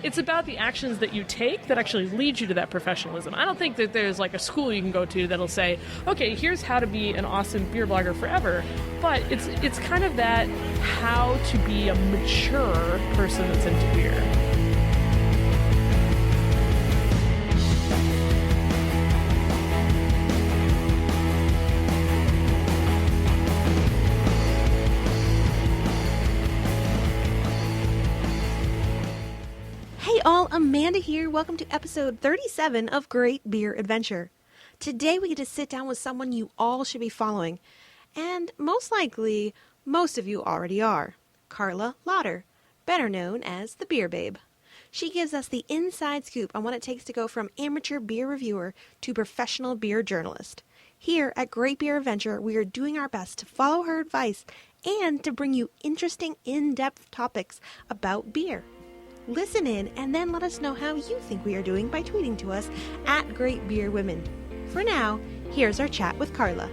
it's about the actions that you take that actually lead you to that professionalism. I don't think that there's like a school you can go to that'll say, okay, here's how to be an awesome beer blogger forever. But it's kind of that how to be a mature person that's into beer. All, Amanda here. Welcome to episode 37 of Great Beer Adventure. Today we get to sit down with someone you all should be following, and most likely, most of you already are. Carla Lauter, better known as the Beer Babe. She gives us the inside scoop on what it takes to go from amateur beer reviewer to professional beer journalist. Here at Great Beer Adventure, we are doing our best to follow her advice and to bring you interesting, in-depth topics about beer. Listen in and then let us know how you think we are doing by tweeting to us at Great Beer Women. For now, here's our chat with Carla.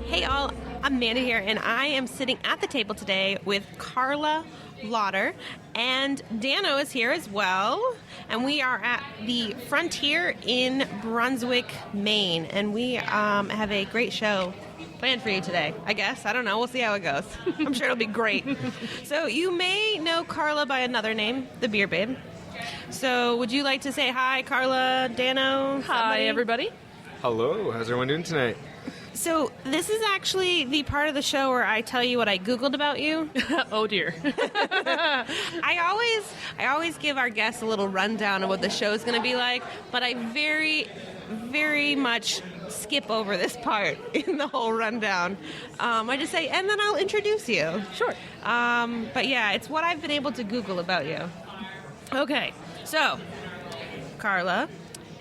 Hey all, Amanda here, and I am sitting at the table today with Carla Lauter, and Dano is here as well, and we are at the Frontier in Brunswick, Maine, and we have a great show planned for you today, I guess. I don't know. We'll see how it goes. I'm sure it'll be great. So you may know Carla by another name, the Beer Babe. So would you like to say hi, Carla, Dano? Hi, everybody. Hello. How's everyone doing tonight? So this is actually the part of the show where I tell you what I Googled about you. Oh, dear. I always give our guests a little rundown of what the show is going to be like, but I very, very much skip over this part in the whole rundown. I just say, and then I'll introduce you. Sure. But yeah, it's what I've been able to Google about you. Okay, so, Carla,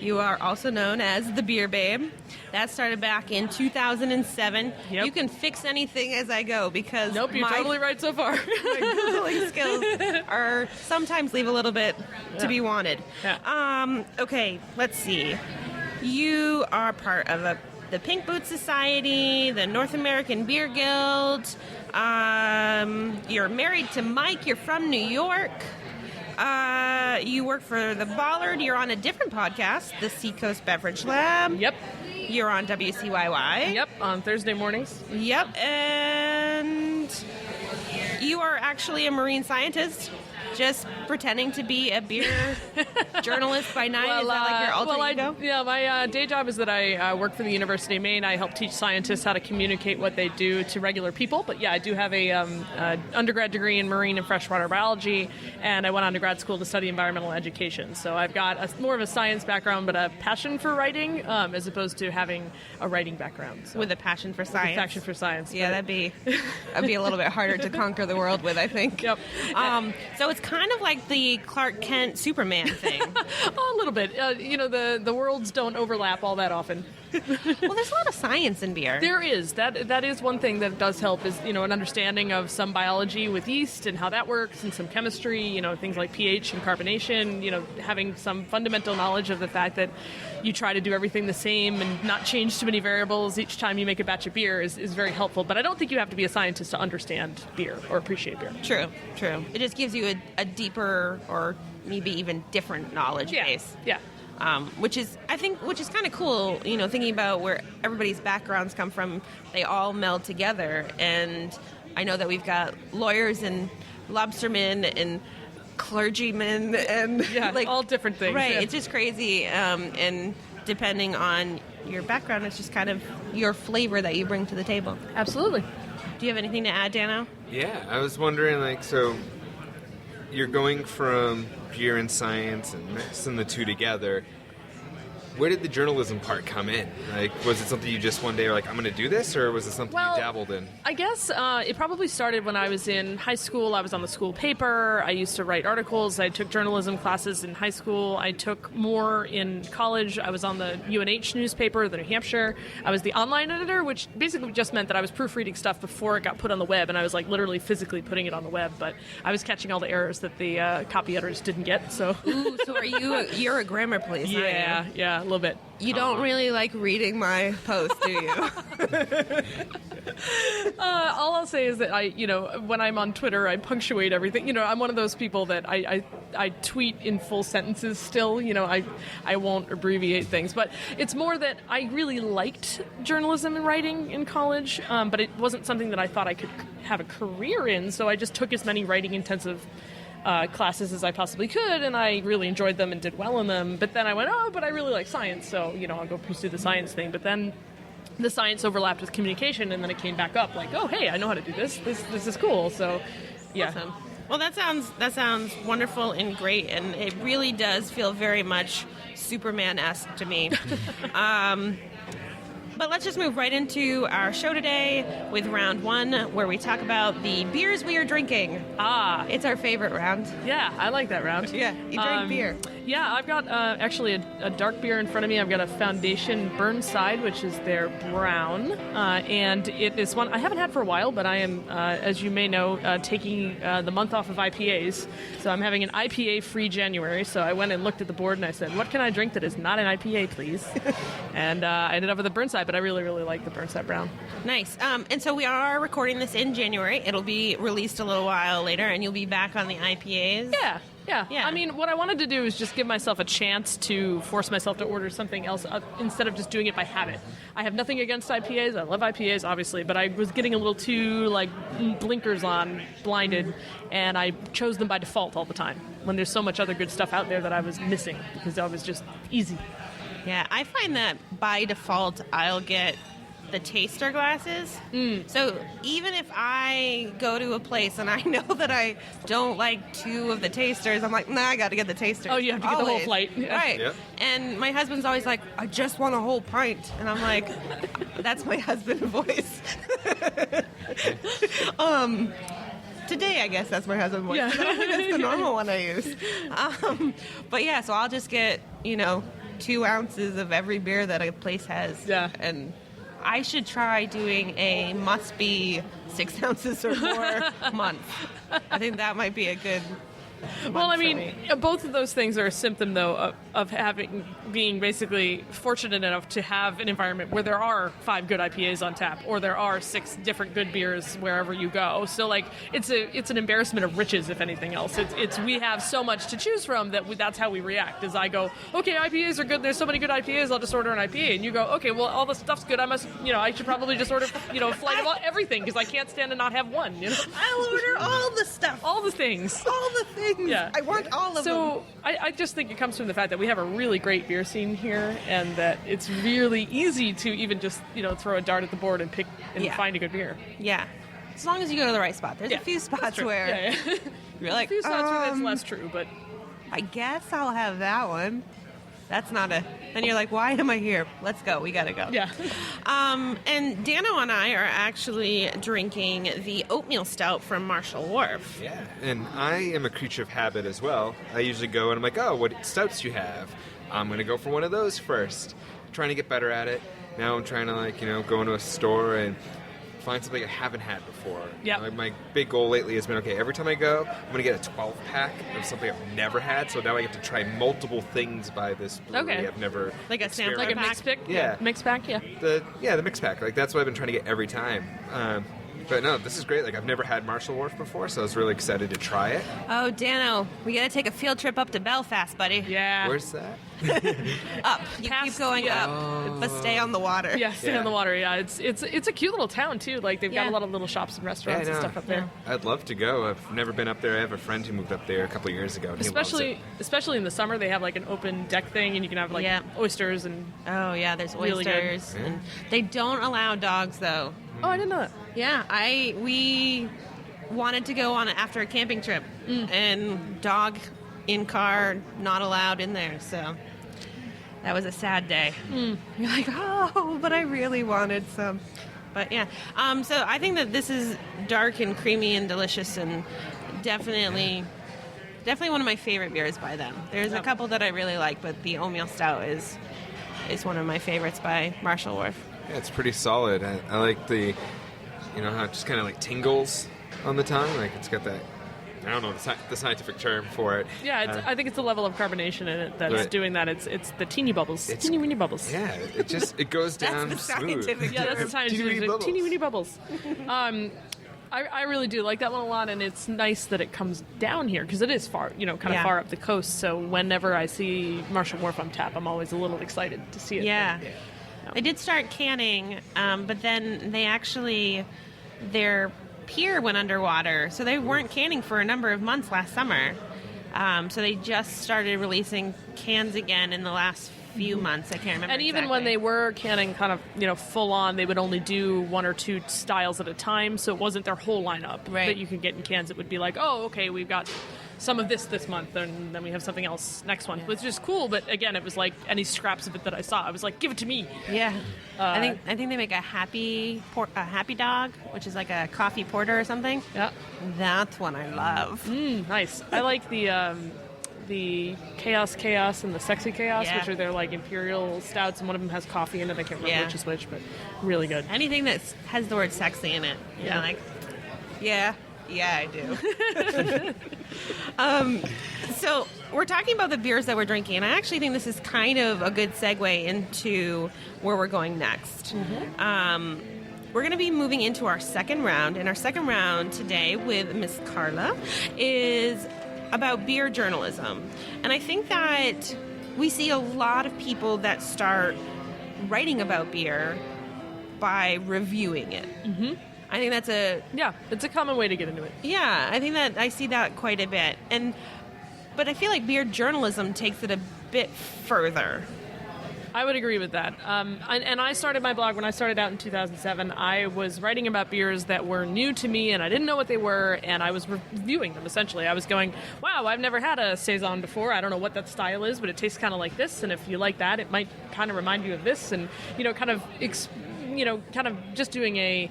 you are also known as the Beer Babe. That started back in 2007. Yep. You can fix anything as I go because Nope, you're totally right so far. my Googling skills are sometimes leave a little bit to be wanted. Yeah. Okay, let's see. You are part of the Pink Boot Society, the North American Beer Guild. You're married to Mike. You're from New York. You work for the Bollard. You're on a different podcast, the Seacoast Beverage Lab. Yep. You're on WCYY. Yep, on Thursday mornings. Yep, and you are actually a marine scientist, just pretending to be a beer journalist by night. Is that like your alter ego? My day job is that I work for the University of Maine. I help teach scientists how to communicate what they do to regular people. But yeah, I do have a undergrad degree in marine and freshwater biology, and I went on to grad school to study environmental education. So I've got more of a science background, but a passion for writing, as opposed to having a writing background. So. With a passion for science. With a passion for science. Yeah, that'd be a little bit harder to conquer the world with, I think. Yep. So it's kind of like the Clark Kent Superman thing. A little bit. The worlds don't overlap all that often. Well, there's a lot of science in beer. There is. That is one thing that does help is, an understanding of some biology with yeast and how that works and some chemistry, things like pH and carbonation, having some fundamental knowledge of the fact that you try to do everything the same and not change too many variables each time you make a batch of beer is very helpful. But I don't think you have to be a scientist to understand beer or appreciate beer. True. It just gives you a deeper or maybe even different knowledge base. Yeah. Which is kind of cool, thinking about where everybody's backgrounds come from. They all meld together. And I know that we've got lawyers and lobstermen and clergymen and all different things. Right. Yeah. It's just crazy. And depending on your background, it's just kind of your flavor that you bring to the table. Absolutely. Do you have anything to add, Dano? Yeah, I was wondering, so you're going from beer and science and mixing the two together. where did the journalism part come in? Like, was it something you just one day were like, I'm going to do this, or was it something you dabbled in? I guess it probably started when I was in high school. I was on the school paper. I used to write articles. I took journalism classes in high school. I took more in college. I was on the UNH newspaper, the New Hampshire. I was the online editor, which basically just meant that I was proofreading stuff before it got put on the web, and I was like literally physically putting it on the web, but I was catching all the errors that the copy editors didn't get. So, Ooh, so you're a grammar police, aren't you? yeah, a little bit. You don't really like reading my post, do you? All I'll say is that when I'm on Twitter, I punctuate everything. I'm one of those people that I tweet in full sentences still. I won't abbreviate things. But it's more that I really liked journalism and writing in college, but it wasn't something that I thought I could have a career in. So I just took as many writing-intensive classes as I possibly could, and I really enjoyed them and did well in them. But then I went, but I really like science, so I'll go pursue the science thing. But then the science overlapped with communication, and then it came back up like, oh, hey, I know how to do this. This is cool. So, yeah. Awesome. Well, that sounds wonderful and great, and it really does feel very much Superman-esque to me. But let's just move right into our show today with round one, where we talk about the beers we are drinking. It's our favorite round. Yeah, I like that round. Yeah, you drink beer. Yeah, I've got actually a dark beer in front of me. I've got a Foundation Burnside, which is their brown, and it is one I haven't had for a while, but I am, as you may know, taking the month off of IPAs. So I'm having an IPA-free January, so I went and looked at the board and I said, what can I drink that is not an IPA, please? And I ended up with a Burnside, but I really, really like the Burnside brown. Nice. And so we are recording this in January. It'll be released a little while later, and you'll be back on the IPAs. Yeah. I mean, what I wanted to do is just give myself a chance to force myself to order something else instead of just doing it by habit. I have nothing against IPAs. I love IPAs, obviously, but I was getting a little too, blinkers on, blinded, and I chose them by default all the time when there's so much other good stuff out there that I was missing because I was just easy. Yeah, I find that by default I'll get the taster glasses. So even if I go to a place and I know that I don't like two of the tasters, I'm like, nah, I got to get the taster. Oh, you have to get the whole flight. Yeah. Right. Yep. And my husband's always like, I just want a whole pint. And I'm like, that's my husband voice. Today, I guess that's my husband voice. Yeah. I don't think that's the normal one I use. But yeah, so I'll just get, 2 ounces of every beer that a place has. Yeah. And I should try doing a must-be 6 ounces or more month. I think that might be a good Well, I mean, me. Both of those things are a symptom, though, of being basically fortunate enough to have an environment where there are 5 good IPAs on tap, or there are 6 different good beers wherever you go. So, it's an embarrassment of riches, if anything else. It's we have so much to choose from that's how we react. Is I go, okay, IPAs are good. There's so many good IPAs. I'll just order an IPA, and you go, okay, well, all the stuff's good. I should probably just order, a flight of everything because I can't stand to not have one. I'll order all the stuff. All the things. All the things. Yeah. I want all of them. So I just think it comes from the fact that we have a really great beer scene here, and that it's really easy to even just throw a dart at the board and pick and find a good beer. Yeah. As long as you go to the right spot. There's a few spots where you're like, a few spots where that's less true, but I guess I'll have that one. That's not and you're like, why am I here? Let's go. We got to go. Yeah. And Dano and I are actually drinking the oatmeal stout from Marshall Wharf. Yeah, and I am a creature of habit as well. I usually go and I'm like, oh, what stouts do you have? I'm going to go for one of those first. I'm trying to get better at it. Now I'm trying to, go into a store and find something I haven't had before. Yeah. My big goal lately has been, okay, every time I go, I'm going to get a 12-pack of something I've never had, so now I get to try multiple things by this brewery I've never Like a sampler like a pack? mix pick. Yeah. Mix pack. Yeah. The mix pack. That's what I've been trying to get every time. But no, this is great. I've never had Marshall Wharf before, so I was really excited to try it. Oh, Dano, we got to take a field trip up to Belfast, buddy. Yeah. Where's that? Up. You keep going up, but stay on the water. Yeah, stay on the water. Yeah, it's a cute little town too. They've got a lot of little shops and restaurants and stuff up there. I'd love to go. I've never been up there. I have a friend who moved up there a couple of years ago. And he loves it. Especially in the summer, they have an open deck thing, and you can have oysters and. Oh yeah, there's Really oysters. good. And they don't allow dogs though. Oh, I didn't know that. Yeah, we wanted to go on after a camping trip, and dog in car not allowed in there. So that was a sad day. You're like, oh, but I really wanted some. But yeah, so I think that this is dark and creamy and delicious, and definitely one of my favorite beers by them. There's a couple that I really like, but the oatmeal stout is one of my favorites by Marshall Wharf. Yeah, it's pretty solid. I like the, how it just kind of like tingles on the tongue. Like it's got that, I don't know the scientific term for it. Yeah, I think it's the level of carbonation in it that's doing that. It's the teeny bubbles, teeny weeny bubbles. Yeah, it goes down That's the smooth. scientific Yeah, that's the scientific teeny weeny bubbles. I really do like that one a lot, and it's nice that it comes down here because it is far, kind of far up the coast. So whenever I see Marshall Wharf on tap, I'm always a little excited to see it. Yeah. They did start canning, but then their pier went underwater, so they weren't canning for a number of months last summer. So they just started releasing cans again in the last few months. I can't remember. And even when they were canning kind of, full on, they would only do one or two styles at a time, so it wasn't their whole lineup that you could get in cans. It would be like, oh, okay, we've got some of this month, and then we have something else next one, which is cool. But again, it was like any scraps of it that I saw, I was like, give it to me. Yeah, I think they make a happy dog, which is like a coffee porter or something. Yeah, that's one I love. Nice. I like the chaos and the sexy chaos, which are their like imperial stouts, and one of them has coffee in it. I can't remember which is which, but really good. Anything that has the word sexy in it. Yeah, like I do. So we're talking about the beers that we're drinking, and I actually think this is kind of a good segue into where we're going next. We're going to be moving into our second round, and our second round today with Miss Carla is about beer journalism. And I think that we see a lot of people that start writing about beer by reviewing it. Mm-hmm. I think that's it's a common way to get into it. Yeah, I think that I see that quite a bit. But I feel like beer journalism takes it a bit further. I would agree with that. And I started my blog when I started out in 2007. I was writing about beers that were new to me, and I didn't know what they were, and I was reviewing them, essentially. I was going, wow, I've never had a Saison before. I don't know what that style is, but it tastes kind of like this, and if you like that, it might kind of remind you of this, and, kind of just doing a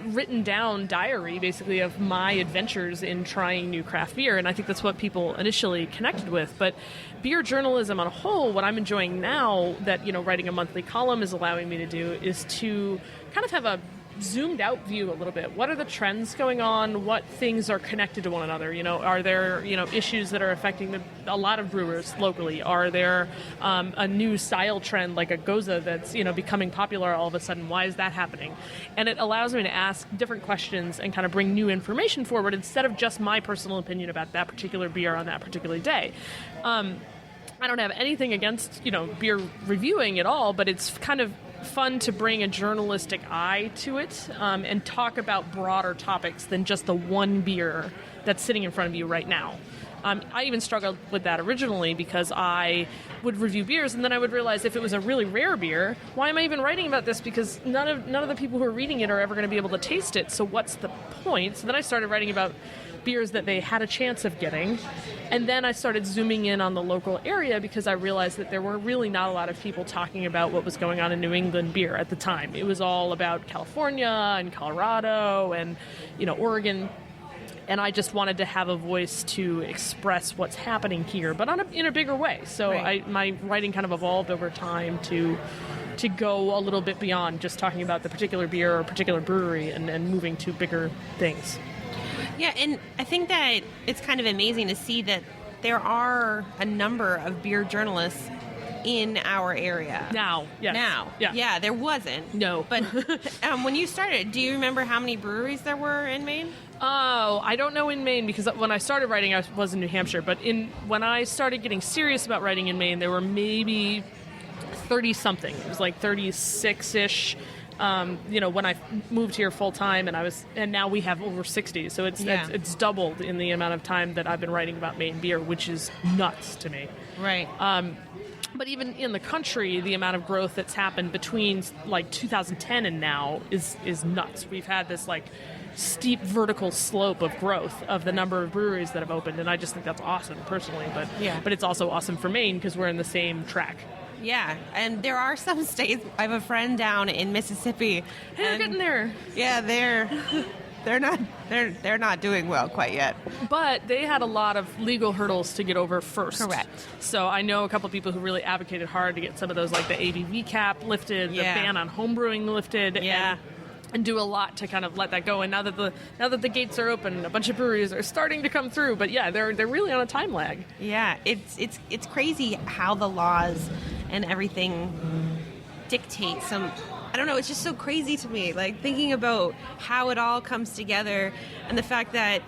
written down diary, basically, of my adventures in trying new craft beer. And I think that's what people initially connected with. But beer journalism on a whole, what I'm enjoying now that, writing a monthly column is allowing me to do is to kind of have a zoomed out view a little bit. What are the trends going on? What things are connected to one another? Are there, issues that are affecting a lot of brewers locally? Are there a new style trend like a Goza that's, becoming popular all of a sudden? Why is that happening? And it allows me to ask different questions and kind of bring new information forward instead of just my personal opinion about that particular beer on that particular day. I don't have anything against, beer reviewing at all, but it's kind of fun to bring a journalistic eye to it and talk about broader topics than just the one beer that's sitting in front of you right now. I even struggled with that originally because I would review beers and then I would realize if it was a really rare beer, why am I even writing about this? Because none of the people who are reading it are ever going to be able to taste it. So what's the point? So then I started writing about beers that they had a chance of getting. And then I started zooming in on the local area because I realized that there were really not a lot of people talking about what was going on in New England beer at the time. It was all about California and Colorado and, Oregon. And I just wanted to have a voice to express what's happening here, but in a bigger way. So right. My writing kind of evolved over time to go a little bit beyond just talking about the particular beer or particular brewery and moving to bigger things. Yeah, and I think that it's kind of amazing to see that there are a number of beer journalists in our area. Now, yes. Now. Yeah. Yeah, there wasn't. No. But when you started, do you remember how many breweries there were in Maine? Oh, I don't know in Maine because when I started writing, I was in New Hampshire. But when I started getting serious about writing in Maine, there were maybe 30-something. It was like 36-ish. When I moved here full time, and now we have over 60, so it's doubled in the amount of time that I've been writing about Maine beer, which is nuts to me. Right. But even in the country, the amount of growth that's happened between like 2010 and now is nuts. We've had this like steep vertical slope of growth of the number of breweries that have opened, and I just think that's awesome personally. But it's also awesome for Maine because we're in the same track. Yeah, and there are some states. I have a friend down in Mississippi. Hey, they're getting there. Yeah, they're not doing well quite yet. But they had a lot of legal hurdles to get over first. Correct. So I know a couple of people who really advocated hard to get some of those, like the ABV cap lifted, the ban on homebrewing lifted, and do a lot to kind of let that go. And now that the gates are open, a bunch of breweries are starting to come through. But yeah, they're really on a time lag. Yeah, it's crazy how the laws and everything dictate some. I don't know, it's just so crazy to me, like thinking about how it all comes together and the fact that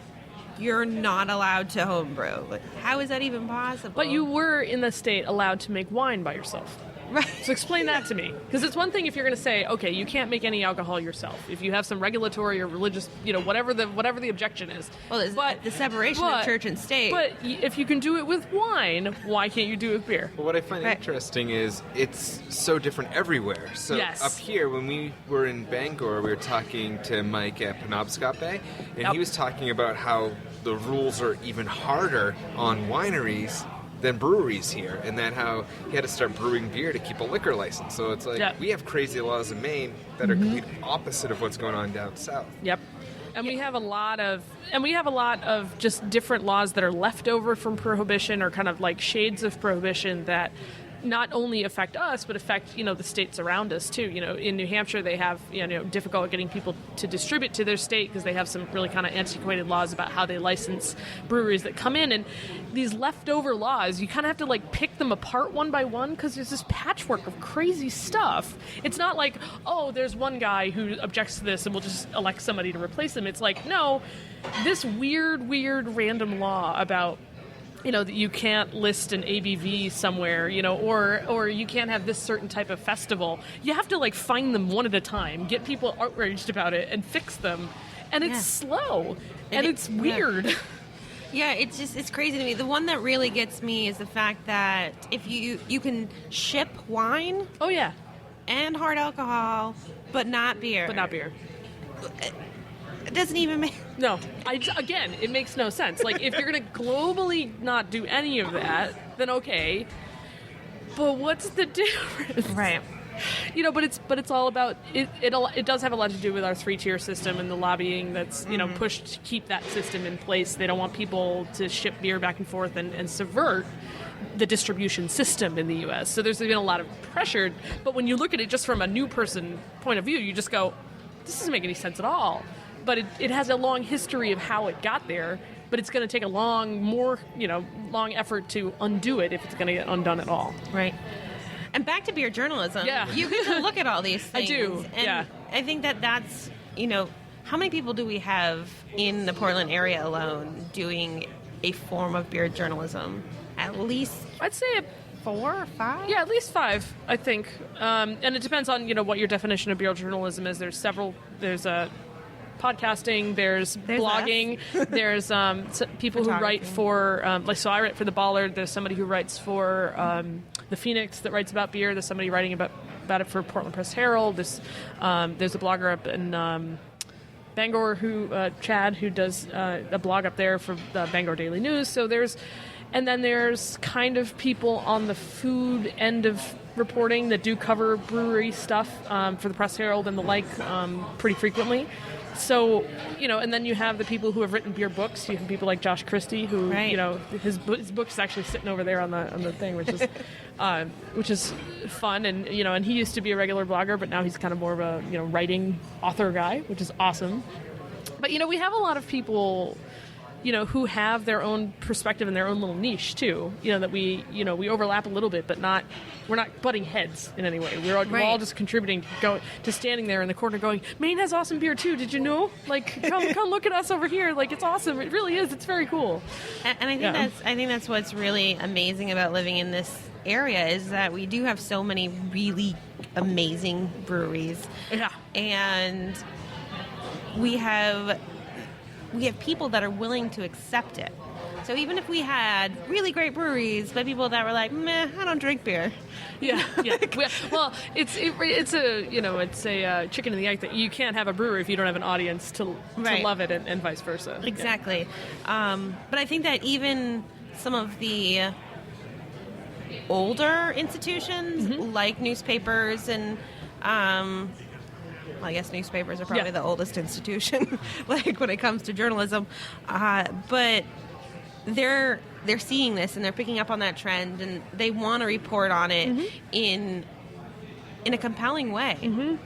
you're not allowed to homebrew. Like, how is that even possible? But you were in the state allowed to make wine by yourself. Right. So explain that to me. Because it's one thing if you're going to say, okay, you can't make any alcohol yourself. If you have some regulatory or religious, whatever the objection is. Well, it's the separation of church and state. But if you can do it with wine, why can't you do it with beer? Well, what I find interesting is it's so different everywhere. So up here, when we were in Bangor, we were talking to Mike at Penobscot Bay, and he was talking about how the rules are even harder on wineries than breweries here, and then how he had to start brewing beer to keep a liquor license. So it's like we have crazy laws in Maine that are complete opposite of what's going on down south. Yep. And we have a lot of just different laws that are left over from prohibition or kind of like shades of prohibition that not only affect us but affect the states around us too. In New Hampshire they have difficult getting people to distribute to their state because they have some really kind of antiquated laws about how they license breweries that come in, and these leftover laws you kind of have to like pick them apart one by one because there's this patchwork of crazy stuff. It's not like, oh, there's one guy who objects to this and we'll just elect somebody to replace him. It's like, no, this weird random law about that you can't list an ABV somewhere, or you can't have this certain type of festival. You have to, like, find them one at a time, get people outraged about it, and fix them. And it's slow. And it's weird. Yeah, it's crazy to me. The one that really gets me is the fact that if you can ship wine. Oh, yeah. And hard alcohol, but not beer. It doesn't even make... No. Again, it makes no sense. Like, if you're going to globally not do any of that, then okay. But what's the difference? Right. But it's all about... It does have a lot to do with our 3-tier system and the lobbying that's, pushed to keep that system in place. They don't want people to ship beer back and forth and subvert the distribution system in the U.S. So there's been a lot of pressure. But when you look at it just from a new person point of view, you just go, this doesn't make any sense at all. But it has a long history of how it got there, but it's going to take a long effort to undo it if it's going to get undone at all. Right. And back to beer journalism. Yeah. You get to look at all these things. I do, and I think that's, how many people do we have in the Portland area alone doing a form of beer journalism? At least... I'd say 4 or 5? Yeah, at least 5, I think. And it depends on, what your definition of beer journalism is. There's podcasting, there's blogging, there's people who write for, so I write for The Ballard, there's somebody who writes for The Phoenix that writes about beer, there's somebody writing about it for Portland Press Herald, there's a blogger up in Bangor, Chad, who does a blog up there for the Bangor Daily News, and then there's kind of people on the food end of reporting that do cover brewery stuff for the Press Herald and the like pretty frequently. So, and then you have the people who have written beer books. You have people like Josh Christie, who, his book's actually sitting over there on the thing, which is fun. And, and he used to be a regular blogger, but now he's kind of more of a, writing author guy, which is awesome. But, we have a lot of people, who have their own perspective and their own little niche too, that we overlap a little bit, but we're not butting heads in any way. We're all just contributing to standing there in the corner going, Maine has awesome beer too. Did you know? Like, come look at us over here. Like, it's awesome. It really is. It's very cool. And I think that's what's really amazing about living in this area is that we do have so many really amazing breweries. Yeah. And we have people that are willing to accept it. So even if we had really great breweries, but people that were like, meh, I don't drink beer, Yeah. Well, it's a chicken and the egg that you can't have a brewery if you don't have an audience to love it, and vice versa. Exactly. But I think that even some of the older institutions, like newspapers and I guess newspapers are probably the oldest institution, like when it comes to journalism. But they're seeing this and they're picking up on that trend, and they want to report on it in a compelling way. And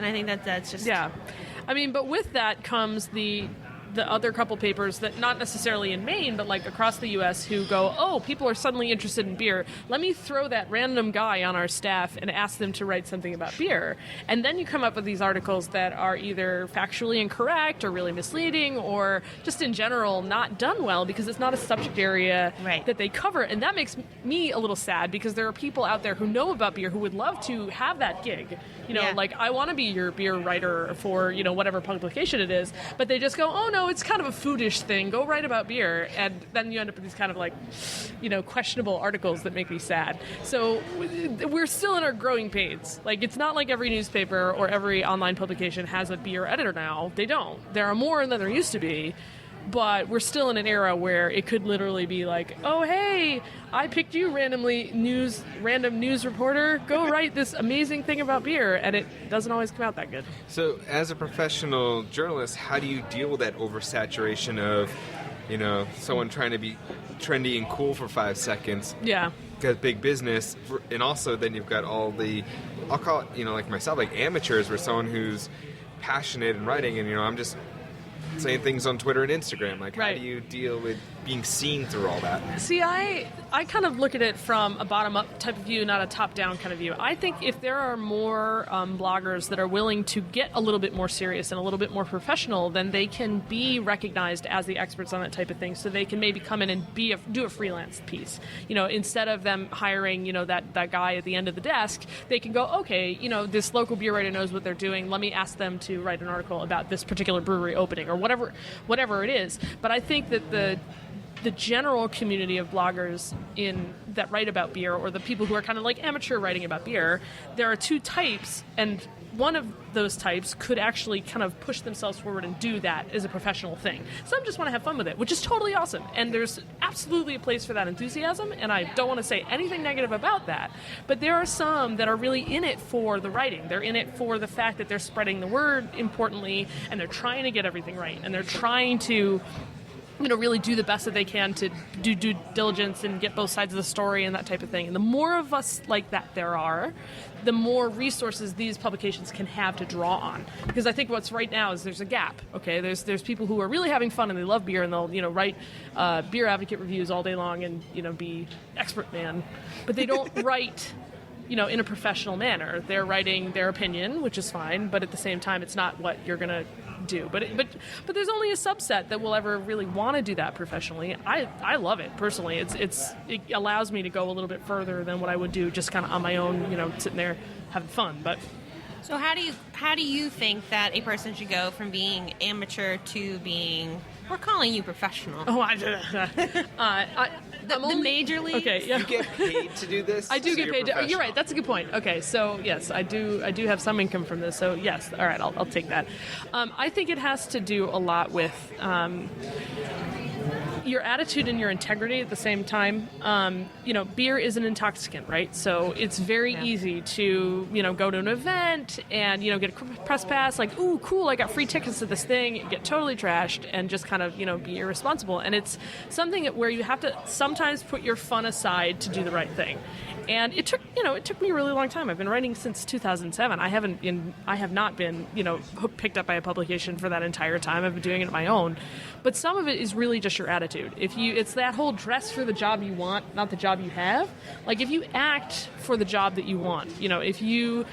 I think that's just I mean, but with that comes the other couple papers that not necessarily in Maine, but like across the U.S. who go, oh, people are suddenly interested in beer. Let me throw that random guy on our staff and ask them to write something about beer. And then you come up with these articles that are either factually incorrect or really misleading or just in general not done well because it's not a subject area that they cover. And that makes me a little sad because there are people out there who know about beer who would love to have that gig. Like I want to be your beer writer for, whatever publication it is. But they just go, oh, no, it's kind of a foodish thing. Go write about beer. And then you end up with these kind of like, questionable articles that make me sad. So we're still in our growing pains. Like, it's not like every newspaper or every online publication has a beer editor now. They don't. There are more than there used to be. But we're still in an era where it could literally be like, oh, hey, I picked you random news reporter. Go write this amazing thing about beer. And it doesn't always come out that good. So as a professional journalist, how do you deal with that oversaturation of, someone trying to be trendy and cool for 5 seconds? Yeah. Because big business. And also then you've got all the, I'll call it, like myself, like amateurs, where someone who's passionate in writing and, I'm just saying things on Twitter and Instagram. Like, how do you deal with being seen through all that? See, I kind of look at it from a bottom-up type of view, not a top-down kind of view. I think if there are more bloggers that are willing to get a little bit more serious and a little bit more professional, then they can be recognized as the experts on that type of thing, so they can maybe come in and do a freelance piece. Instead of them hiring, that guy at the end of the desk, they can go, okay, this local beer writer knows what they're doing. Let me ask them to write an article about this particular brewery opening or whatever it is. But I think that the general community of bloggers that write about beer, or the people who are kind of like amateur writing about beer, there are two types, and one of those types could actually kind of push themselves forward and do that as a professional thing. Some just want to have fun with it, which is totally awesome. And there's absolutely a place for that enthusiasm, and I don't want to say anything negative about that. But there are some that are really in it for the writing. They're in it for the fact that they're spreading the word importantly, and they're trying to get everything right, and they're trying to really do the best that they can to do due diligence and get both sides of the story and that type of thing. And the more of us like that there are, the more resources these publications can have to draw on. Because I think what's right now is there's a gap. Okay, there's people who are really having fun and they love beer and they'll write beer advocate reviews all day long and be expert man, but they don't write in a professional manner. They're writing their opinion, which is fine, but at the same time, it's not what you're gonna do. But there's only a subset that will ever really want to do that professionally. I love it personally. It allows me to go a little bit further than what I would do just kind of on my own, sitting there having fun. But so how do you think that a person should go from being amateur to being, we're calling you professional? Oh, the major league. Okay, yeah. You get paid to do this? I do get paid. You're right. That's a good point. Okay, so yes, I do have some income from this. So yes, all right, I'll take that. I think it has to do a lot with your attitude and your integrity at the same time. Beer is an intoxicant, right? So it's very easy to, go to an event and, get a press pass, like, ooh, cool, I got free tickets to this thing, get totally trashed and just kind of, be irresponsible. And it's something where you have to sometimes put your fun aside to do the right thing. And it took me a really long time. I've been writing since 2007. I have not been, picked up by a publication for that entire time. I've been doing it on my own. But some of it is really just your attitude. It's that whole dress for the job you want, not the job you have. Like, if you act for the job that you want, if you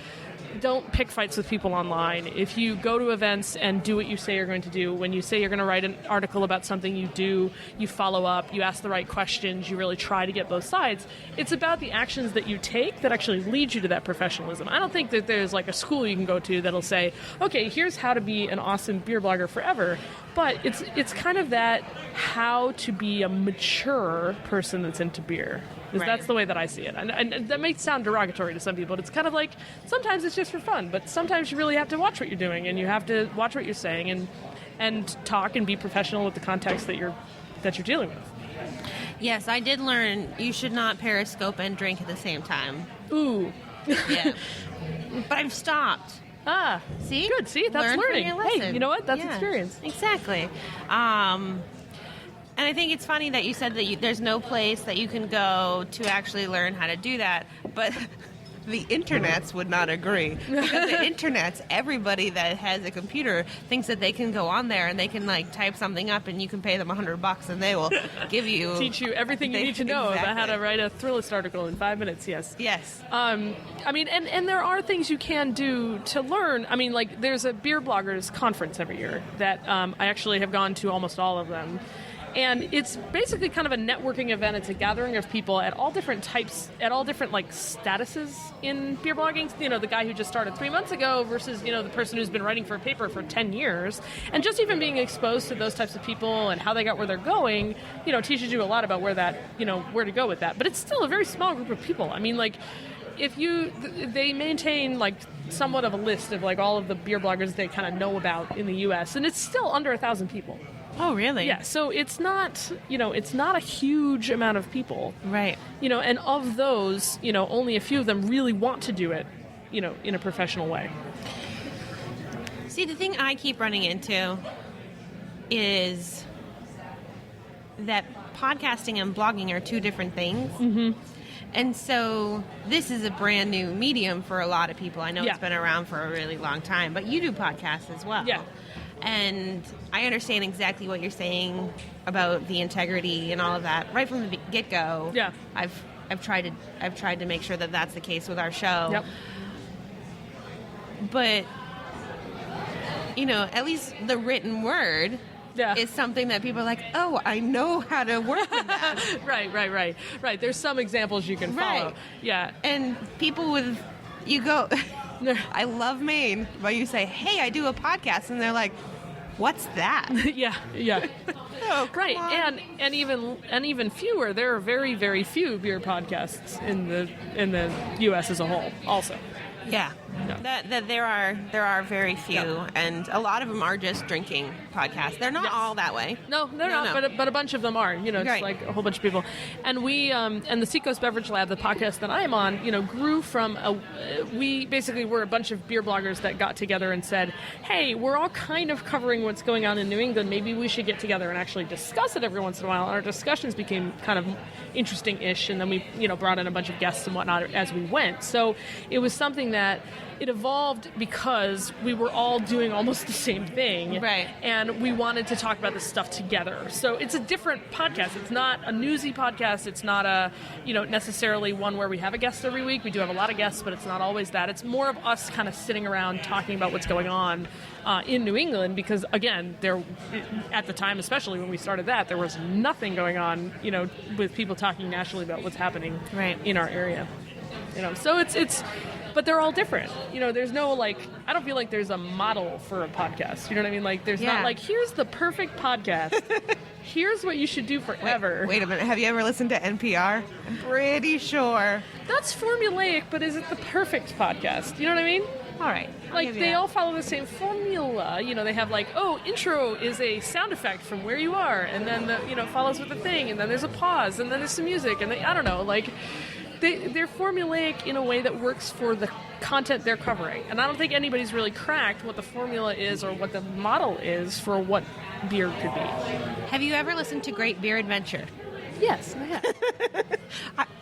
don't pick fights with people online, if you go to events and do what you say you're going to do, when you say you're going to write an article about something you do, you follow up, you ask the right questions, you really try to get both sides. It's about the actions that you take that actually lead you to that professionalism. I don't think that there's like a school you can go to that'll say, okay, here's how to be an awesome beer blogger forever. But it's kind of that how to be a mature person that's into beer. Because Right. that's the way that I see it. And that may sound derogatory to some people. It's kind of like, sometimes it's just for fun, but sometimes you really have to watch what you're doing, and you have to watch what you're saying, and talk and be professional with the context that you're dealing with. Yes, I did learn you should not periscope and drink at the same time. Ooh. Yeah. But I've stopped. Ah. See? Good. See? That's Learn from learning. your Hey, lesson. you know what? That's Yeah, experience. Exactly. And I think it's funny that you said that there's no place that you can go to actually learn how to do that. But the internets would not agree. Because the internets, everybody that has a computer thinks that they can go on there and they can like type something up and you can pay them $100 and they will give you... Teach you everything you need to know about how to write a Thrillist article in 5 minutes, yes. Yes. I mean, and there are things you can do to learn. I mean, like, there's a beer bloggers conference every year that I actually have gone to almost all of them. And it's basically kind of a networking event. It's a gathering of people at all different types, at all different, like, statuses in beer blogging. You know, the guy who just started 3 months ago versus, you know, the person who's been writing for a paper for 10 years. And just even being exposed to those types of people and how they got where they're going, you know, teaches you a lot about where to go with that. But it's still a very small group of people. I mean, like, they maintain, like, somewhat of a list of, like, all of the beer bloggers they kind of know about in the U.S., and it's still under 1,000 people. Oh, really? Yeah, so it's not a huge amount of people. Right. You know, and of those, you know, only a few of them really want to do it, you know, in a professional way. See, the thing I keep running into is that podcasting and blogging are two different things. Mm-hmm. And so this is a brand new medium for a lot of people. I know Yeah. it's been around for a really long time, but you do podcasts as well. Yeah. And I understand exactly what you're saying about the integrity and all of that right from the get-go. Yeah. I've tried to make sure that that's the case with our show. Yep. But you know, at least the written word Yeah. is something that people are like, oh, I know how to work with that. Right. There's some examples you can follow. Right. Yeah. And people you go, I love Maine, but you say, hey, I do a podcast, and they're like, what's that? Yeah. Oh, come Right, on. and even fewer. There are very, very few beer podcasts in the U.S. as a whole. Also, Yeah. Yeah. That there are very few, Yeah. and a lot of them are just drinking podcasts. They're not Yes. all that way. no, they're not. But a bunch of them are. You know, it's Right. like a whole bunch of people. And we and the Seacoast Beverage Lab, the podcast that I am on, you know, grew from we basically were a bunch of beer bloggers that got together and said, hey, we're all kind of covering what's going on in New England. Maybe we should get together and actually discuss it every once in a while. And our discussions became kind of interesting-ish, and then we, you know, brought in a bunch of guests and whatnot as we went. So it was something that it evolved because we were all doing almost the same thing. Right. And we wanted to talk about this stuff together. So it's a different podcast. It's not a newsy podcast. It's not a, you know, necessarily one where we have a guest every week. We do have a lot of guests, but it's not always that. It's more of us kind of sitting around talking about what's going on in New England, because, again, there, at the time, especially when we started that, there was nothing going on, you know, with people talking nationally about what's happening Right. in our area. You know, so it's but they're all different. You know, there's no, like, I don't feel like there's a model for a podcast. You know what I mean? Like, there's Yeah. not, like, here's the perfect podcast. Here's what you should do forever. Wait a minute. Have you ever listened to NPR? I'm pretty sure. That's formulaic, but is it the perfect podcast? You know what I mean? All right. I'll Like, give you they that. all follow the same formula. You know, they have, like, oh, intro is a sound effect from where you are, and then, it follows with the thing, and then there's a pause, and then there's some music, and I don't know, like, they're formulaic in a way that works for the content they're covering. And I don't think anybody's really cracked what the formula is or what the model is for what beer could be. Have you ever listened to Great Beer Adventure? Yes, I have.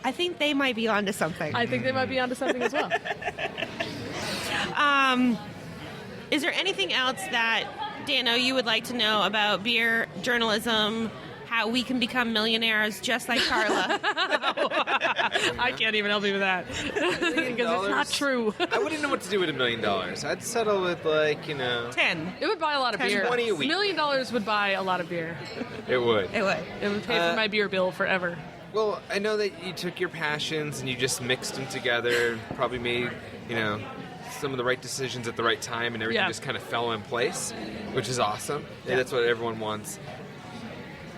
I think they might be onto something. I think they might be onto something as well. Is there anything else that, Dano, you would like to know about beer journalism, how we can become millionaires just like Carla? I can't even help you with that. Because it's not true. I wouldn't know what to do with $1 million. I'd settle with, like, 10. It would buy a lot of beer. 20 a week. $1 million would buy a lot of beer. It would. It would. It would pay for my beer bill forever. Well, I know that you took your passions and you just mixed them together and probably made, some of the right decisions at the right time, and everything Yeah. just kind of fell in place, which is awesome. Yeah. That's what everyone wants.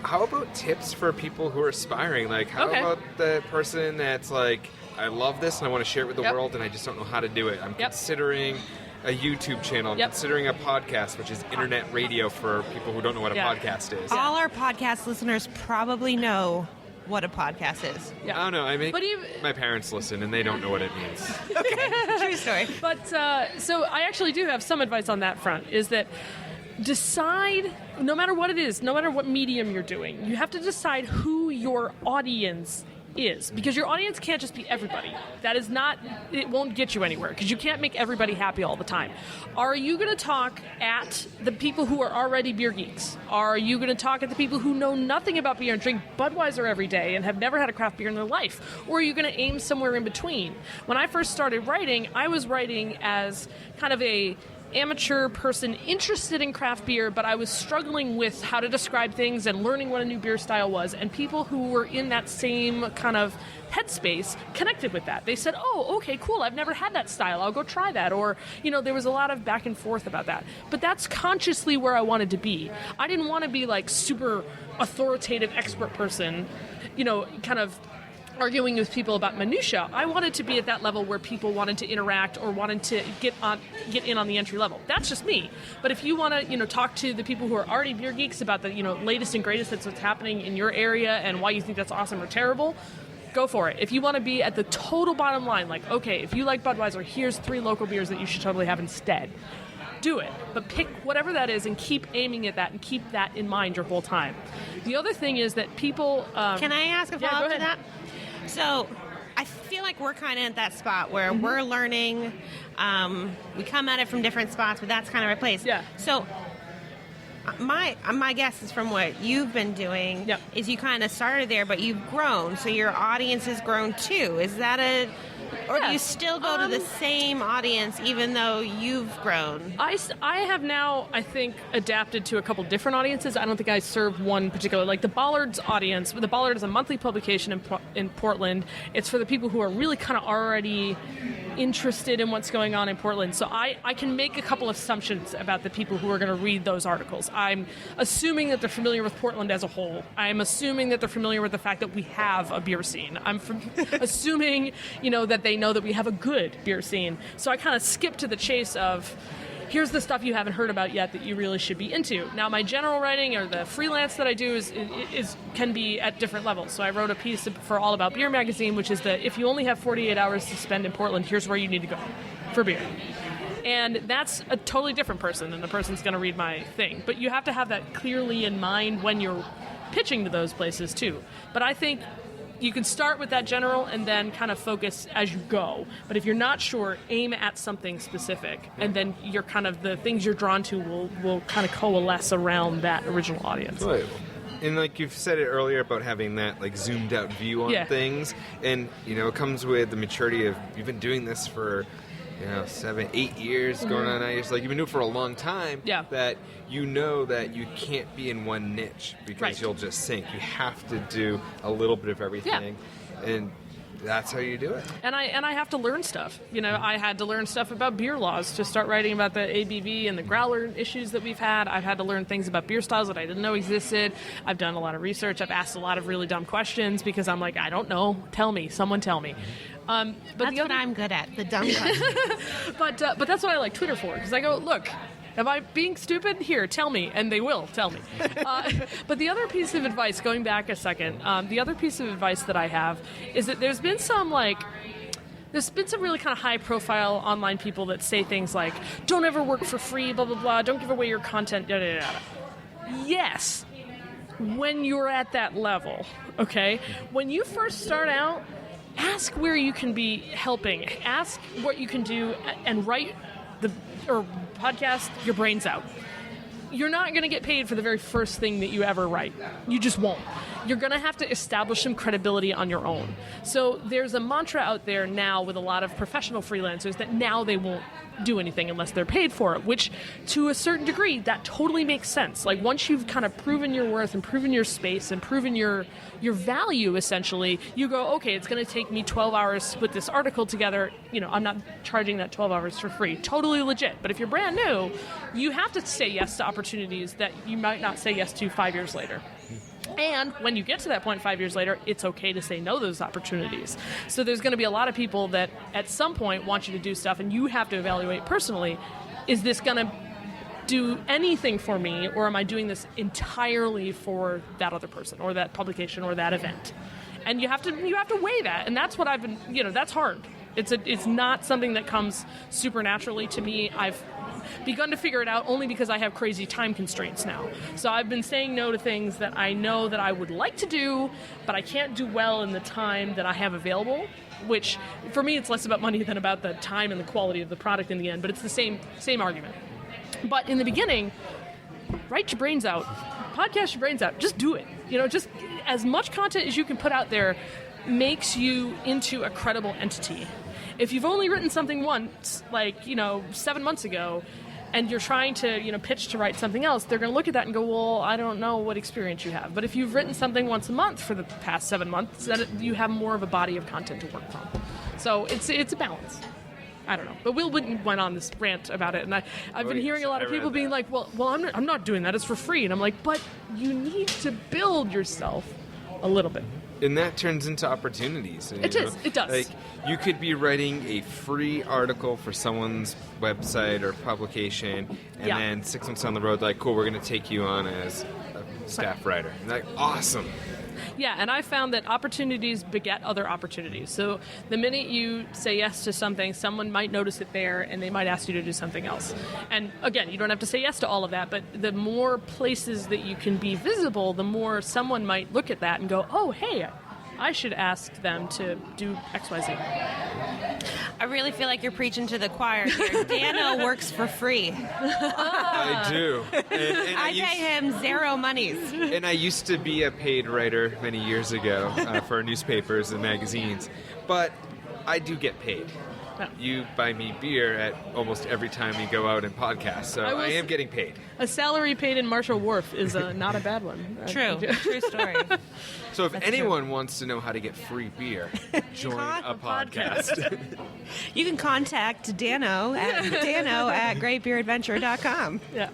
how about tips for people who are aspiring? Like, how about the person that's like, I love this and I want to share it with the world and I just don't know how to do it. I'm considering a YouTube channel. I'm considering a podcast, which is internet radio for people who don't know what a podcast is. All our podcast listeners probably know what a podcast is. I don't know. I mean, my parents listen and they don't know what it means. Okay, true story. But so I actually do have some advice on that front, is that decide, no matter what it is, no matter what medium you're doing, you have to decide who your audience is, because your audience can't just be everybody. That is not, it won't get you anywhere, because you can't make everybody happy all the time. Are you going to talk at the people who are already beer geeks? Are you going to talk at the people who know nothing about beer and drink Budweiser every day and have never had a craft beer in their life? Or are you going to aim somewhere in between? When I first started writing, I was writing as kind of a amateur person interested in craft beer, but I was struggling with how to describe things and learning what a new beer style was, and people who were in that same kind of headspace connected with that. They said, oh, okay, cool, I've never had that style, I'll go try that. Or, there was a lot of back and forth about that. But that's consciously where I wanted to be. I didn't want to be like super authoritative expert person, kind of arguing with people about minutia. I wanted to be at that level where people wanted to interact or wanted to get in on the entry level. That's just me. But if you want to, talk to the people who are already beer geeks about the, latest and greatest that's what's happening in your area and why you think that's awesome or terrible, go for it. If you want to be at the total bottom line, like, okay, if you like Budweiser, here's 3 local beers that you should totally have instead. Do it. But pick whatever that is and keep aiming at that and keep that in mind your whole time. The other thing is that people... Can I ask a follow-up to that? So I feel like we're kind of at that spot where we're learning. We come at it from different spots, but that's kind of our place. Yeah. So my guess is from what you've been doing is you kind of started there, but you've grown. So your audience has grown too. Is that or do you still go to the same audience even though you've grown? I have now, I think, adapted to a couple different audiences. I don't think I serve one particular. Like the Ballard's audience. The Ballard is a monthly publication in Portland. It's for the people who are really kind of already interested in what's going on in Portland. So I can make a couple of assumptions about the people who are going to read those articles. I'm assuming that they're familiar with Portland as a whole. I'm assuming that they're familiar with the fact that we have a beer scene. I'm assuming, that they know that we have a good beer scene. So I kind of skip to the chase of, here's the stuff you haven't heard about yet that you really should be into. Now, my general writing or the freelance that I do can be at different levels. So I wrote a piece for All About Beer magazine, which is that if you only have 48 hours to spend in Portland, here's where you need to go for beer. And that's a totally different person than the person's going to read my thing. But you have to have that clearly in mind when you're pitching to those places, too. But I think you can start with that general and then kind of focus as you go. But if you're not sure, aim at something specific. And then you're kind of, the things you're drawn to will kind of coalesce around that original audience. Right. And like you've said it earlier about having that like zoomed out view on things. And, it comes with the maturity of, you've been doing this for 7, 8 years, going on 9 years. Like, you've been doing it for a long time. Yeah. That you know that you can't be in one niche because you'll just sink. You have to do a little bit of everything. Yeah. And that's how you do it. And I have to learn stuff. I had to learn stuff about beer laws to start writing about the ABV and the growler issues that we've had. I've had to learn things about beer styles that I didn't know existed. I've done a lot of research. I've asked a lot of really dumb questions because I'm like, I don't know. Tell me. Someone tell me. But that's what I'm good at, the dumb questions. But that's what I like Twitter for, because I go, look, am I being stupid? Here, tell me, and they will tell me. But the other piece of advice, going back a second, the other piece of advice that I have is that there's been some really kind of high-profile online people that say things like, don't ever work for free, blah, blah, blah, don't give away your content, da, da, da. Yes, when you're at that level, okay? When you first start out, ask where you can be helping. Ask what you can do and write or podcast your brains out. You're not going to get paid for the very first thing that you ever write. You just won't. You're going to have to establish some credibility on your own. So there's a mantra out there now with a lot of professional freelancers that now they won't do anything unless they're paid for it, which to a certain degree, that totally makes sense. Like once you've kind of proven your worth and proven your space and proven your value, essentially, you go, okay, it's going to take me 12 hours to put this article together. I'm not charging that 12 hours for free. Totally legit. But if you're brand new, you have to say yes to opportunities that you might not say yes to 5 years later. And when you get to that point 5 years later, it's okay to say no to those opportunities. So there's going to be a lot of people that at some point want you to do stuff, and you have to evaluate personally, is this going to do anything for me, or am I doing this entirely for that other person or that publication or that event? And you have to weigh that, and that's what I've been, that's hard. It's not something that comes supernaturally to me. I've begun to figure it out only because I have crazy time constraints now. So I've been saying no to things that I know that I would like to do, but I can't do well in the time that I have available, which for me it's less about money than about the time and the quality of the product in the end, but it's the same argument. But in the beginning, write your brains out, podcast your brains out, just do it. Just as much content as you can put out there makes you into a credible entity. If you've only written something once, 7 months ago, and you're trying to, pitch to write something else, they're going to look at that and go, well, I don't know what experience you have. But if you've written something once a month for the past 7 months, then you have more of a body of content to work from. So it's a balance. I don't know. But Will Witten went on this rant about it, and I've been hearing a lot of people being like, well, I'm not doing that. It's for free. And I'm like, but you need to build yourself a little bit. And that turns into opportunities. It does. Like, you could be writing a free article for someone's website or publication, and then 6 months down the road, like, cool, we're going to take you on as a staff writer. And like, awesome. Yeah, and I found that opportunities beget other opportunities. So the minute you say yes to something, someone might notice it there, and they might ask you to do something else. And again, you don't have to say yes to all of that, but the more places that you can be visible, the more someone might look at that and go, oh, hey, I should ask them to do XYZ. I really feel like you're preaching to the choir here. Dano works for free. I do. And I pay him zero monies. And I used to be a paid writer many years ago for newspapers and magazines, but I do get paid. Yeah. You buy me beer at almost every time we go out and podcast, so I am getting paid. A salary paid in Marshall Wharf is not a bad one. True story. So if anyone wants to know how to get free beer, join a podcast. You can contact Dano at greatbeeradventure.com. Yeah.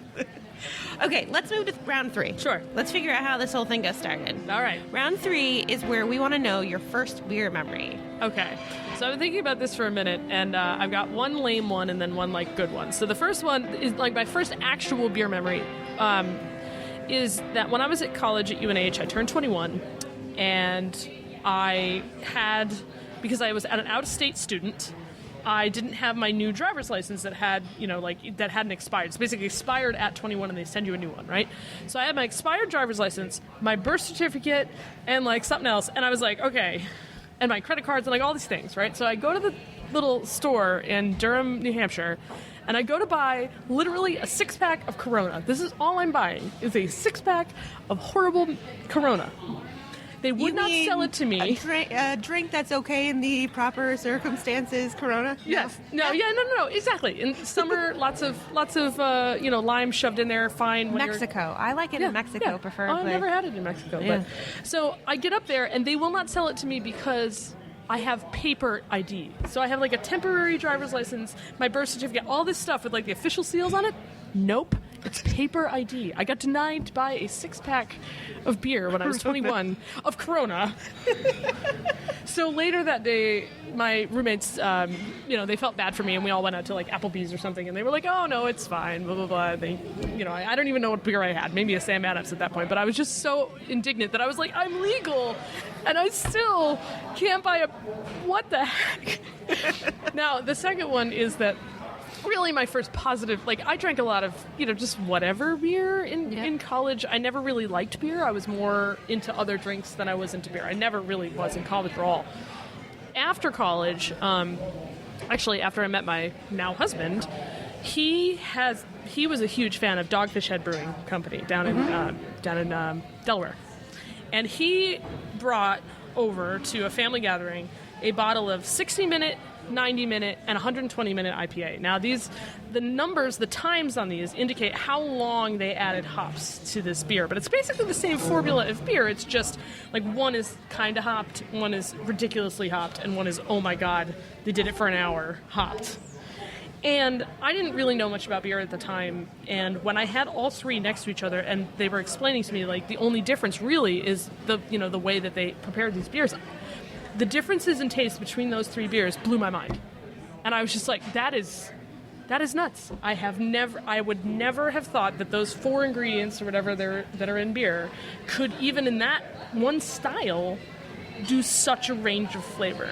Okay, let's move to round 3. Sure. Let's figure out how this whole thing got started. All right. Round 3 is where we want to know your first beer memory. Okay. So I've been thinking about this for a minute, and I've got one lame one and then one, good one. So the first one is, my first actual beer memory is that when I was at college at UNH, I turned 21, and I had, because I was an out-of-state student, I didn't have my new driver's license that had, that hadn't expired. It's basically expired at 21 and they send you a new one, right? So I had my expired driver's license, my birth certificate, and something else. And I was like, okay, and my credit cards and all these things, right? So I go to the little store in Durham, New Hampshire, and I go to buy literally a 6-pack of Corona. This is all I'm buying, is a 6-pack of horrible Corona. They would not sell it to me. A drink that's okay in the proper circumstances, Corona? Yes. No, exactly. In summer, lots of lime shoved in there, fine. Mexico. I like it in Mexico, preferably. Oh, I've never had it in Mexico. Yeah. But, so I get up there, and they will not sell it to me because I have paper ID. So I have a temporary driver's license, my birth certificate, all this stuff with the official seals on it. Nope. It's paper ID. I got denied to buy a 6-pack of beer when I was 21 of Corona. So later that day, my roommates, they felt bad for me, and we all went out to Applebee's or something, and they were like, "Oh no, it's fine." Blah blah blah. They, I don't even know what beer I had. Maybe a Sam Adams at that point. But I was just so indignant that I was like, "I'm legal, and I still can't buy a. What the heck?" Now the second one is that. Really, my first positive, I drank a lot of, just whatever beer in college. I never really liked beer. I was more into other drinks than I was into beer. I never really was in college at all. After college, actually, after I met my now husband, he was a huge fan of Dogfish Head Brewing Company down in Delaware. And he brought over to a family gathering a bottle of 60-minute, 90-minute, and 120-minute IPA. Now, the times on these indicate how long they added hops to this beer, but it's basically the same formula of beer. It's just, one is kind of hopped, one is ridiculously hopped, and one is, oh my god, they did it for an hour, hopped. And I didn't really know much about beer at the time. And when I had all three next to each other, and they were explaining to me, like, the only difference really is the way that they prepared these beers. The differences in taste between those three beers blew my mind. And I was just like, that is nuts. I would never have thought that those 4 ingredients or whatever that are in beer could, even in that one style, do such a range of flavor.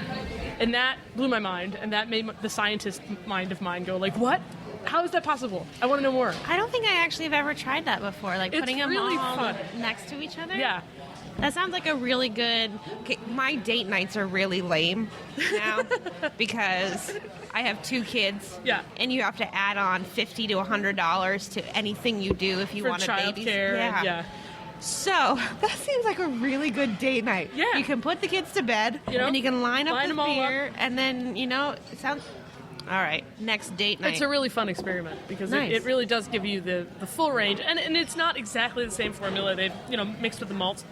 And that blew my mind, and that made the scientist mind of mine go like, what? How is that possible? I want to know more. I don't think I actually have ever tried that before, like It's putting them really all fun. next to each other. Yeah. That sounds like a really good... Okay, my date nights are really lame now because I have 2 kids. Yeah. And you have to add on $50 to $100 to anything you do if you For want a baby. childcare. Yeah. So that seems like a really good date night. Yeah. You can put the kids to bed, and you can line line up them the all beer, and then, it sounds... All right, next date night. It's a really fun experiment because Nice. it really does give you the full range. And it's not exactly the same formula. They've, mixed with the malts.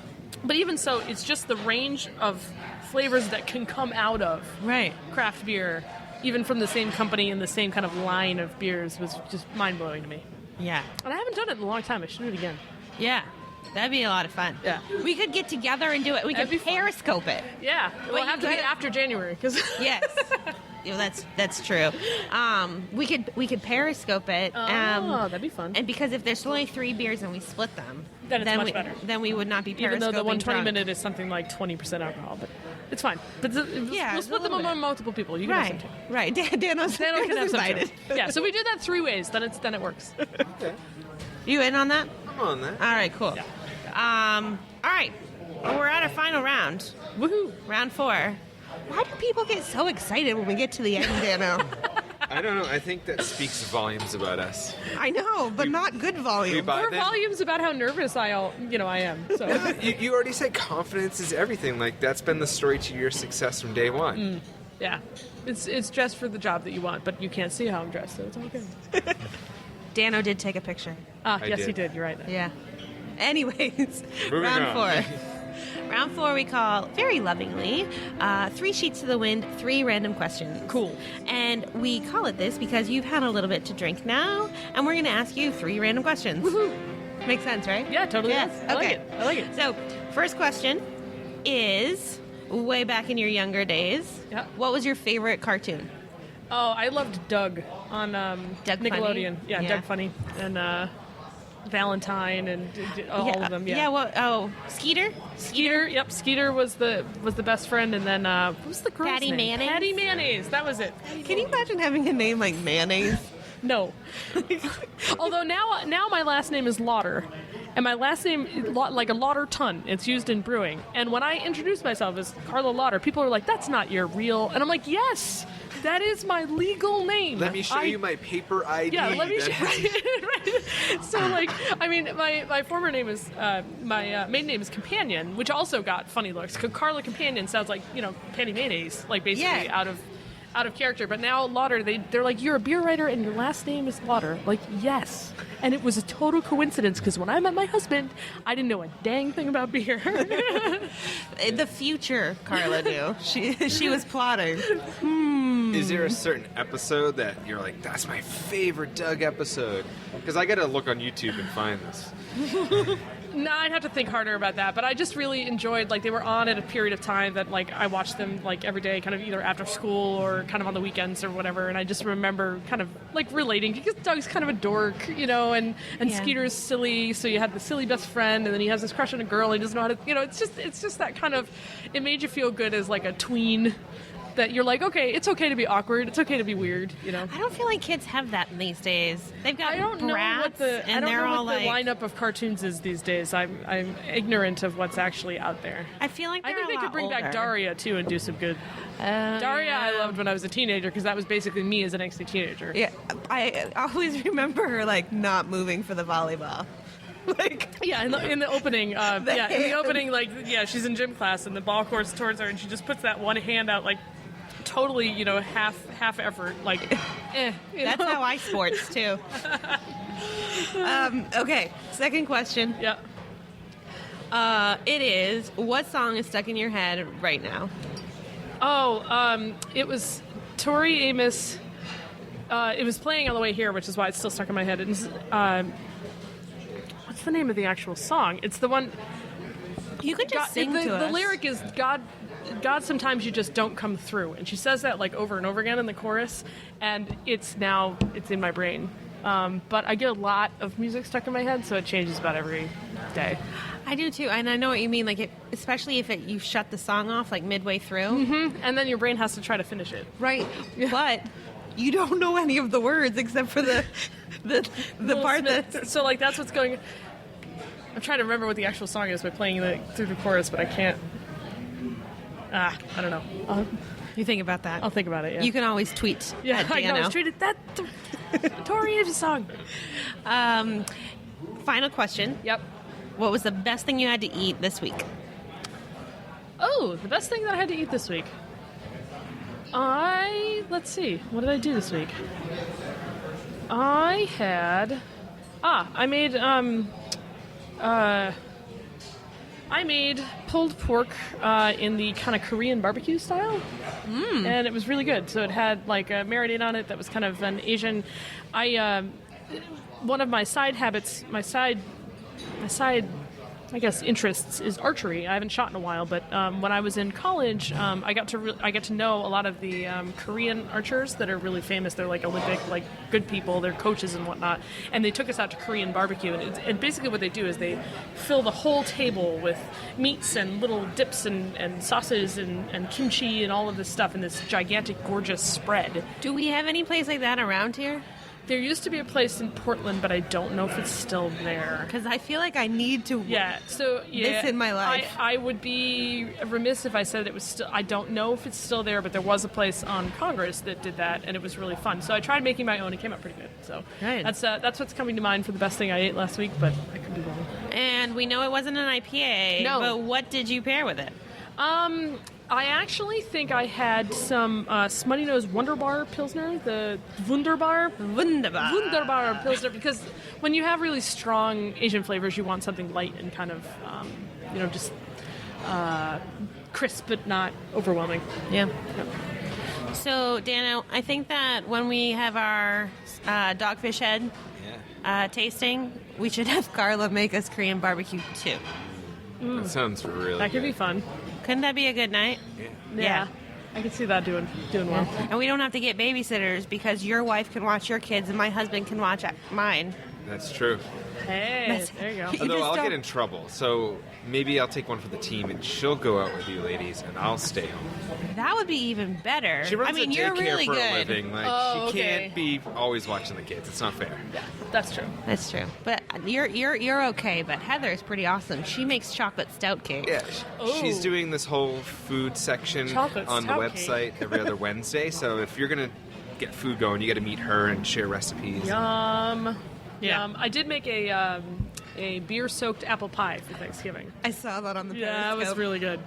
But even so, it's just the range of flavors that can come out of Right. craft beer, even from the same company and the same kind of line of beers, was just mind-blowing to me. Yeah. And I haven't done it in a long time. I should do it again. Yeah. That'd be a lot of fun. Yeah. We could get together and do it. We That'd could be fun. Periscope it. Yeah. We'll you have to be gotta- after January. Because Yes. That's true. We could Periscope it. that'd be fun. And because if there's only 3 beers and we split them, Then it's much we, better. Then we would not be even though the Periscoping 120 drunk. minute is something like 20% alcohol. But it's fine. But Yeah, we'll it's a split them little among bit. multiple people. You can have Right. some too. Right. Dano's Dano can have some invited. too. Yeah, so we do that 3 ways. Then it works. You in on that? I'm on that. All right. Cool. All right. Well, we're at our final round. Woohoo! Round 4. Why do people get so excited when we get to the end, Dano? I don't know. I think that speaks volumes about us. I know, but not good We volume. buy Or them. volumes about how nervous I am. So You already said confidence is everything. Like, that's been the story to your success from day one. yeah, it's dressed for the job that you want, but you can't see how I'm dressed, so it's okay. Dano did take a picture. Yes, did. he did. You're right. Yeah. Anyways, Moving round on. 4. Round 4 we call, very lovingly, 3 sheets to the wind, 3 random questions. Cool. And we call it this because you've had a little bit to drink now, and we're going to ask you 3 random questions. Woohoo! Makes sense, right? Yeah, totally Yes. does. I like Okay. it. I like it. So, first question is, way back in your younger days, Yeah. what was your favorite cartoon? Oh, I loved Doug on Doug Nickelodeon. Funny? Yeah, Yeah. Doug Funny and Valentine and all of them. Yeah. Skeeter? Skeeter. Yep, Skeeter was the best friend, and then what was the girl's Patty name? Mayonnaise? Patty Mayonnaise. That was it. Can you imagine having a name like Mayonnaise? No. Although now my last name is Lauter. And my last name is like a Lauter ton. It's used in brewing. And when I introduce myself as Carla Lauter, people are like, that's not your real... And I'm like, yes, that is my legal name. Let me show you my paper ID. Yeah, let me then. show right. So, like, I mean, my former name is, my maiden name is Companion, which also got funny looks. 'Cause Carla Companion sounds like, Patty Mayonnaise, like basically Yeah. out of character. But now Lauter, they're like, you're a beer writer and your last name is Lauter. Like, yes. And it was a total coincidence because when I met my husband, I didn't know a dang thing about beer. The future Carla knew. She was plotting. Is there a certain episode that you're like, that's my favorite Doug episode? Because I got to look on YouTube and find this. No, I'd have to think harder about that. But I just really enjoyed, like, they were on at a period of time that, like, I watched them, like, every day, kind of either after school or kind of on the weekends or whatever. And I just remember kind of, like, relating because Doug's kind of a dork, and Yeah. Skeeter's silly. So you had the silly best friend, and then he has this crush on a girl. And he doesn't know how to, it's just that kind of, it made you feel good as, like, a tween. That you're like, okay, it's okay to be awkward. It's okay to be weird, I don't feel like kids have that these days. They've got I don't know brats, what and they're all the like. lineup of cartoons is these days. I'm ignorant of what's actually out there. I feel like I they're think a they lot could bring back older. Daria too and do some good. Daria, yeah. I loved when I was a teenager because that was basically me as an angsty teenager. Yeah, I always remember her like not moving for the volleyball. Like Yeah, in the opening, like, she's in gym class and the ball court's towards her and she just puts that one hand out like totally, half effort, like, that's how I sports too. Okay, second question. Yeah. It is, what song is stuck in your head right now? Oh, it was Tori Amos. It was playing on the way here, which is why it's still stuck in my head. It's, what's the name of the actual song? It's the one. You could just sing to us. The lyric is God, sometimes you just don't come through. And she says that like over and over again in the chorus, and it's in my brain. But I get a lot of music stuck in my head, so it changes about every day. I do too, and I know what you mean. Like, especially if you shut the song off like midway through, and then your brain has to try to finish it. right? But you don't know any of the words except for the part that. So like that's what's going. I'm trying to remember what the actual song is by playing through the chorus, but I can't. I don't know. You think about that. I'll think about it. Yeah. You can always tweet. Yeah, at I can Dano. always tweet it. That Tori is a song. Final question. Yep. What was the best thing you had to eat this week? Oh, the best thing that I had to eat this week. Let's see. What did I do this week? I made pulled pork in the kind of Korean barbecue style, and it was really good. So it had like a marinade on it that was kind of an Asian. One of my side habits, my side, I guess, interests is archery. I haven't shot in a while, but when I was in college, I got to know a lot of the Korean archers that are really famous. They're like Olympic, like good people. They're coaches and whatnot. And they took us out to Korean barbecue. And basically what they do is they fill the whole table with meats and little dips and sauces and kimchi and all of this stuff in this gigantic, gorgeous spread. Do we have any place like that around here? There used to be a place in Portland, but I don't know if it's still there. Because I feel like I need to. This in my life. I would be remiss if I said it was still. I don't know if it's still there, but there was a place on Congress that did that, and it was really fun. So I tried making my own. It came out pretty good. So Right. That's what's coming to mind for the best thing I ate last week, but I could be wrong. And we know it wasn't an IPA. No. But what did you pair with it? I actually think I had some Smutty Nose Wunderbar Pilsner, the Wunderbar Pilsner, because when you have really strong Asian flavors, you want something light and kind of, just crisp but not overwhelming. Yeah. So, Dano, I think that when we have our Dogfish Head tasting, we should have Carla make us Korean barbecue too. That sounds really That could good. be fun. Couldn't that be a good night? Yeah. I can see that doing well. And we don't have to get babysitters because your wife can watch your kids and my husband can watch mine. That's true. Hey, there you go. Although I'll don't- get in trouble, so maybe I'll take one for the team and she'll go out with you ladies and I'll stay home. That would be even better. She runs I mean, a you're daycare really for good. a living. Like, Oh, she okay. can't be always watching the kids. It's not fair. Yeah, that's true. That's true. But you're okay. But Heather is pretty awesome. She makes chocolate stout cake. Yeah, Oh. she's doing this whole food section Chocolate on the stout website every other Wednesday. So if you're gonna get food going, you got to meet her and share recipes. Yum. Yeah. I did make a beer-soaked apple pie for Thanksgiving. I saw that on the Yeah, it was Periscope. really good.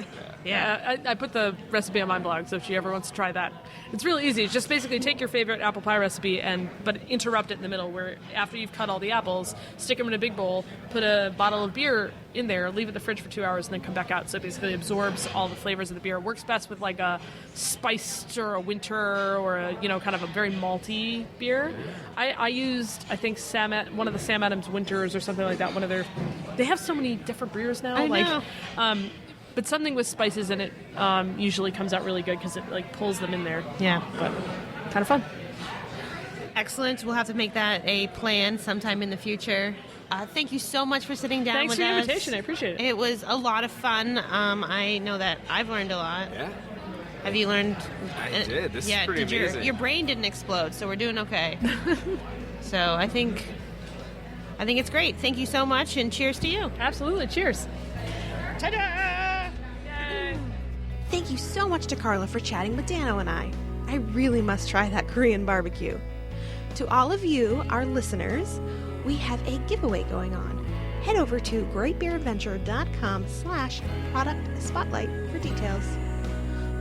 Yeah. I put the recipe on my blog, so if she ever wants to try that, it's really easy. It's just basically take your favorite apple pie recipe but interrupt it in the middle, where after you've cut all the apples, stick them in a big bowl, put a bottle of beer in there, leave it in the fridge for 2 hours, and then come back out. So it basically absorbs all the flavors of the beer. It works best with like a spiced or a winter or a kind of a very malty beer. I used, I think, one of the Sam Adams Winters or something like that. They have so many different beers now. I know. But something with spices in it usually comes out really good because it like pulls them in there. Yeah. But kind of fun. Excellent. We'll have to make that a plan sometime in the future. Thank you so much for sitting down Thanks with for the us. invitation. I appreciate it. It was a lot of fun. I know that I've learned a lot. Yeah, Have you learned? I did. This is pretty did amazing. Your brain didn't explode, so we're doing okay. So I think it's great. Thank you so much, and cheers to you. Absolutely. Cheers. Ta-da! Yay. Thank you so much to Carla for chatting with Dano and I. I really must try that Korean barbecue. To all of you, our listeners, we have a giveaway going on. Head over to greatbeeradventure.com/product spotlight for details.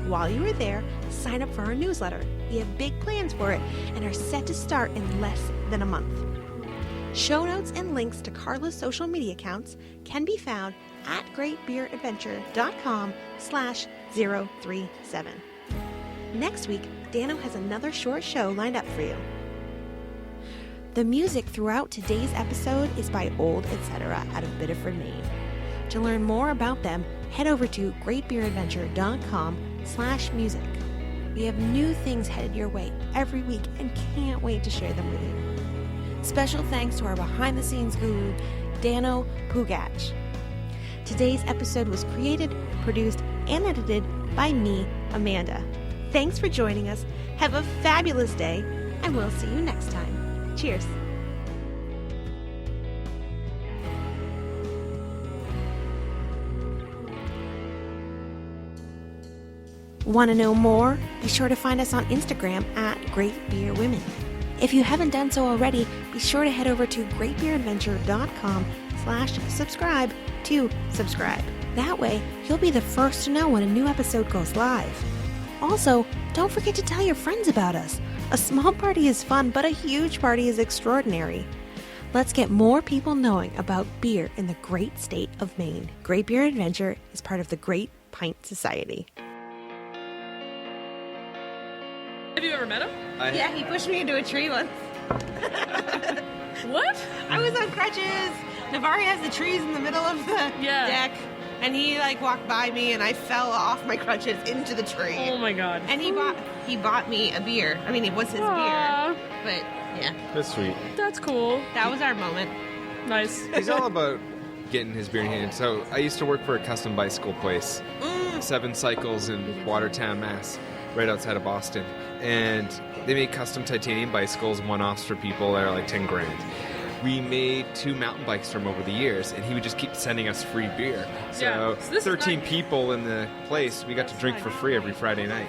While you are there, sign up for our newsletter. We have big plans for it and are set to start in less than a month. Show notes and links to Carla's social media accounts can be found at greatbeeradventure.com/037. Next week, Dano has another short show lined up for you. The music throughout today's episode is by Old Etc. out of Biddeford, Maine. To learn more about them, head over to greatbeeradventure.com/music. We have new things headed your way every week and can't wait to share them with you. Special thanks to our behind-the-scenes guru, Dano Pugach. Today's episode was created, produced, and edited by me, Amanda. Thanks for joining us. Have a fabulous day, and we'll see you next time. Cheers. Want to know more? Be sure to find us on Instagram at Great Beer Women. If you haven't done so already, be sure to head over to greatbeeradventure.com/subscribe to subscribe. That way, you'll be the first to know when a new episode goes live. Also, don't forget to tell your friends about us. A small party is fun, but a huge party is extraordinary. Let's get more people knowing about beer in the great state of Maine. Great Beer Adventure is part of the Great Pint Society. Have you ever met him? Yeah, he pushed me into a tree once. What? I was on crutches. Navarre has the trees in the middle of the deck. And he walked by me and I fell off my crutches into the tree. Oh my god. And he bought me a beer. I mean, it was his beer. But yeah. That's sweet. That's cool. That was our moment. Nice. He's all about getting his beer in hand. So I used to work for a custom bicycle place, 7 Cycles in Watertown, Mass, right outside of Boston. And they made custom titanium bicycles, one-offs for people that are like 10 grand. We made 2 mountain bikes from over the years, and he would just keep sending us free beer. So, this 13 people in the place, we got to drink for free every Friday night.